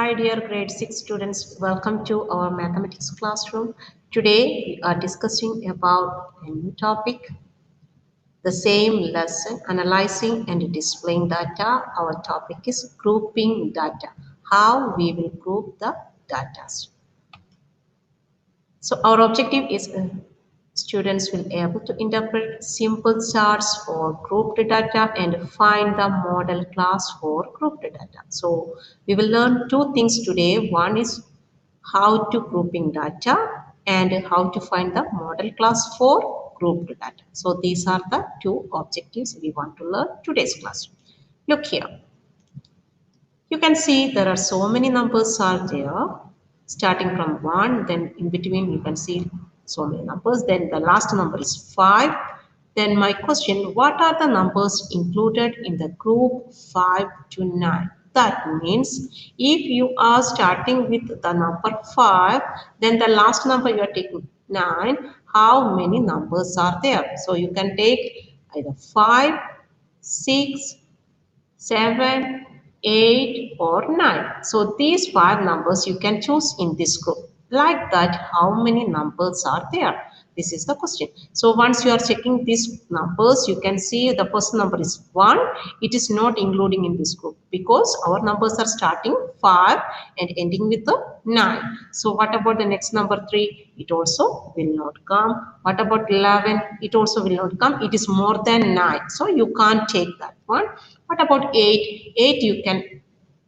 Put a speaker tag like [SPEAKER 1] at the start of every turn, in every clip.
[SPEAKER 1] Hi dear grade 6 students, welcome to our mathematics classroom. Today we are discussing about a new topic, the same lesson, analyzing and displaying data. Our topic is grouping data, how we will group the data. So our objective is students will be able to interpret simple charts for grouped data and find the model class for grouped data. So we will learn two things today. One is how to grouping data and how to find the model class for grouped data. So these are the two objectives we want to learn today's class. Look here. You can see there are so many numbers are there, starting from 1, then in between you can see so many numbers, then the last number is 5. Then my question, what are the numbers included in the group 5 to 9? That means if you are starting with the number 5, then the last number you are taking 9, how many numbers are there? So you can take either 5, 6, 7, 8 or 9. So these 5 numbers you can choose in this group. Like that, how many numbers are there? This is the question. So once you are checking these numbers, you can see the first number is 1. It is not including in this group because our numbers are starting 5 and ending with the 9. So what about the next number 3? It also will not come. What about 11? It also will not come. It is more than 9. So you can't take that one. What about 8? 8 you can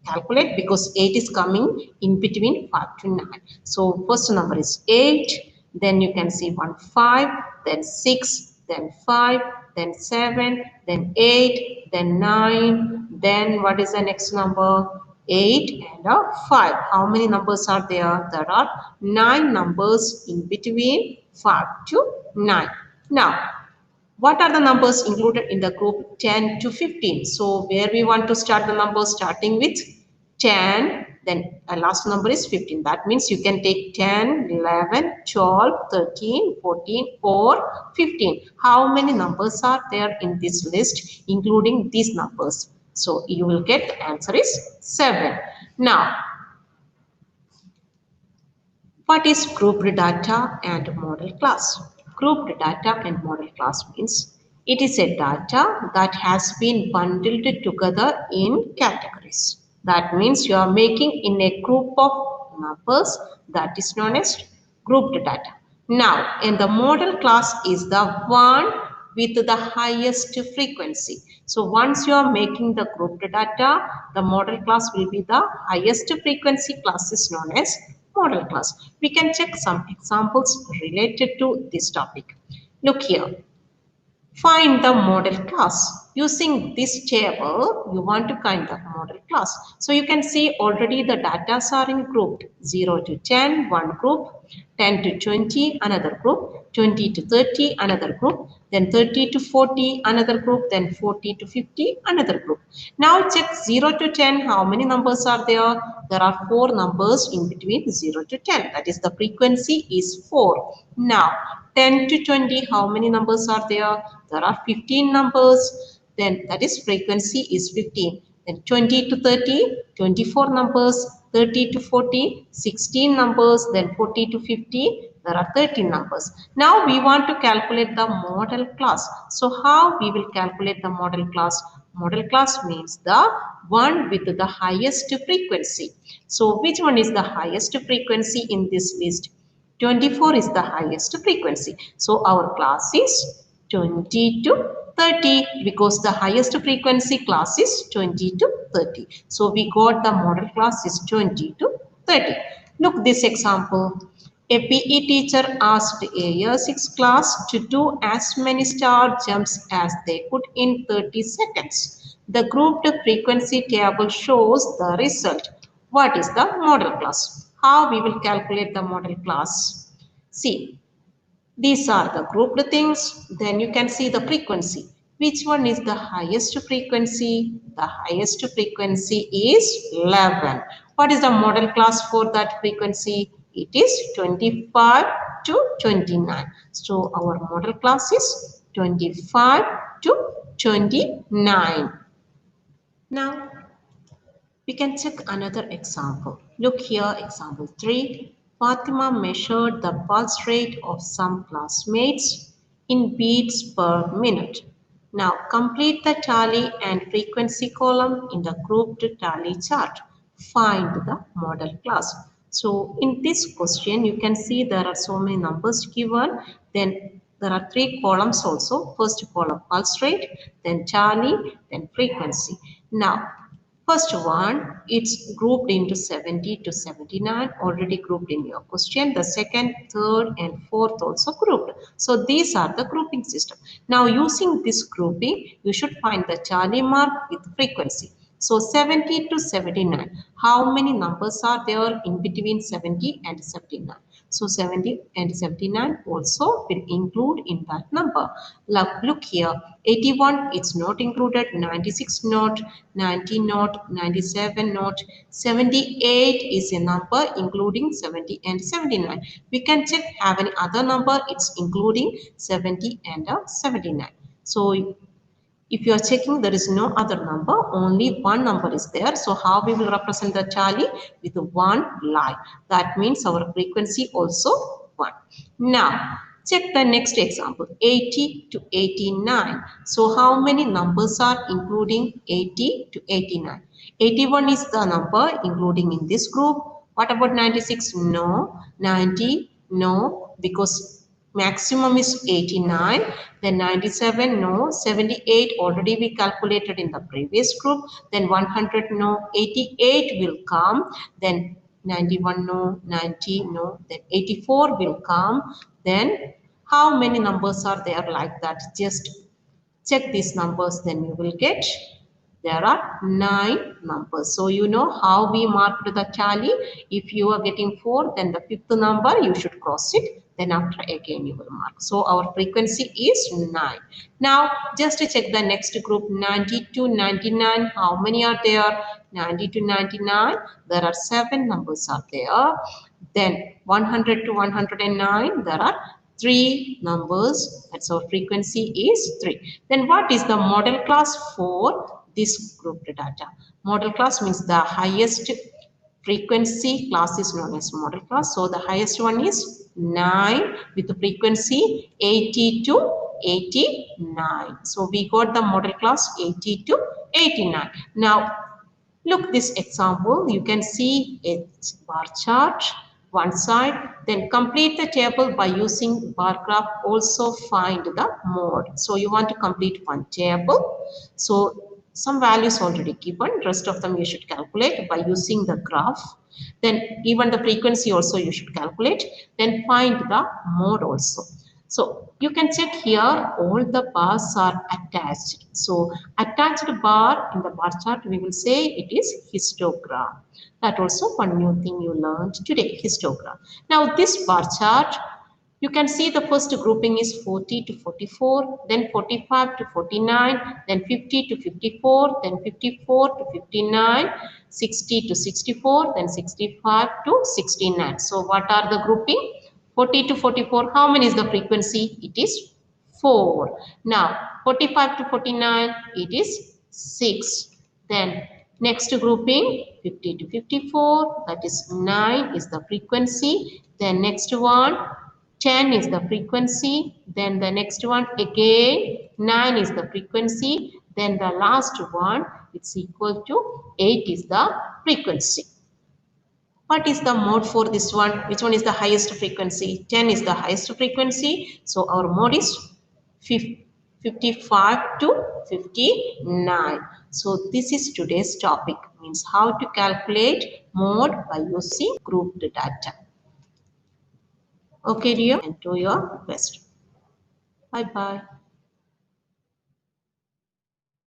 [SPEAKER 1] calculate because 8 is coming in between 5 to 9. So first number is 8. Then you can see 1, 5, then 6, then 5, then 7, then 8, then 9. Then what is the next number? 8 and 5. How many numbers are there? There are 9 numbers in between 5 to 9. Now, what are the numbers included in the group 10 to 15? So where we want to start the numbers starting with 10, then last number is 15. That means you can take 10, 11, 12, 13, 14 or 15. How many numbers are there in this list including these numbers? So you will get the answer is 7. Now, what is grouped data and model class? Grouped data and model class means it is a data that has been bundled together in categories. That means you are making in a group of numbers that is known as grouped data. Now, and the model class is the one with the highest frequency. So once you are making the grouped data, the model class will be the highest frequency class is known as model class. We can check some examples related to this topic. Look here. Find the model class. Using this table, you want to find the model class. So you can see already the data are in grouped 0 to 10, one group, 10 to 20, another group, 20 to 30, another group, then 30 to 40, another group, then 40 to 50, another group. Now check 0 to 10, how many numbers are there? There are 4 numbers in between 0 to 10. That is the frequency is 4. Now 10 to 20, how many numbers are there? There are 15 numbers. Then that is frequency is 15. Then 20 to 30, 24 numbers. 30 to 40, 16 numbers. Then 40 to 50, there are 13 numbers. Now we want to calculate the model class. So how we will calculate the model class? Model class means the one with the highest frequency. So which one is the highest frequency in this list? 24 is the highest frequency. So our class is 20 to 30 because the highest frequency class is 20 to 30. So we got the model class is 20 to 30. Look this example. A PE teacher asked a year 6 class to do as many star jumps as they could in 30 seconds. The grouped frequency table shows the result. What is the model class? How we will calculate the model class? See, these are the grouped things. Then you can see the frequency. Which one is the highest frequency? The highest frequency is 11. What is the model class for that frequency? It is 25 to 29. So our model class is 25 to 29. Now we can check another example. Look here, example 3. Fatima measured the pulse rate of some classmates in beats per minute. Now complete the tally and frequency column in the grouped tally chart. Find the model class. So in this question, you can see there are so many numbers given. Then there are 3 columns also. First column pulse rate, then tally, then frequency. Now first one, it's grouped into 70 to 79, already grouped in your question. The second, third, and fourth also grouped. So these are the grouping system. Now using this grouping, you should find the Charlie mark with frequency. So 70 to 79. How many numbers are there in between 70 and 79? So 70 and 79 also will include in that number. Look here, 81 it's not included, 96 not, 90 not, 97 not, 78 is a number including 70 and 79. We can check have any other number, it's including 70 and 79. So if you are checking, there is no other number, only one number is there. So how we will represent the tally? With one line. That means our frequency also 1. Now, check the next example, 80 to 89. So how many numbers are including 80 to 89? 81 is the number including in this group. What about 96? No. 90? No, because maximum is 89, then 97 no, 78 already we calculated in the previous group, then 100 no, 88 will come, then 91 no, 90 no, then 84 will come. Then how many numbers are there like that? Just check these numbers, then you will get there are 9 numbers. So you know how we marked the tally. If you are getting 4, then the 5th number you should cross it. Then after again you will mark. So our frequency is 9. Now just to check the next group, 90 to 99. How many are there? 90 to 99. There are 7 numbers are there. Then 100 to 109. There are 3 numbers. That's our frequency is 3. Then what is the model class for this grouped data? Model class means the highest frequency class is known as model class. So the highest one is 9 with the frequency 80 to 89. So we got the model class 80 to 89. Now look this example. You can see a bar chart one side, then complete the table by using bar graph. Also find the mode. So you want to complete one table. So some values already given, rest of them you should calculate by using the graph. Then even the frequency also you should calculate. Then find the mode also. So you can check here all the bars are attached. So attached bar in the bar chart we will say it is histogram. That also one new thing you learned today, histogram. Now this bar chart, you can see the first grouping is 40 to 44, then 45 to 49, then 50 to 54, then 54 to 59, 60 to 64, then 65 to 69. So what are the grouping? 40 to 44, how many is the frequency? It is 4. Now 45 to 49, it is 6. Then next grouping 50 to 54, that is 9 is the frequency. Then next one 10 is the frequency. Then the next one again 9 is the frequency. Then the last one it's equal to 8 is the frequency. What is the mode for this one? Which one is the highest frequency? 10 is the highest frequency. So our mode is 55 to 59. So this is today's topic, means how to calculate mode by using grouped data. Okay dear, and do your best. Bye bye.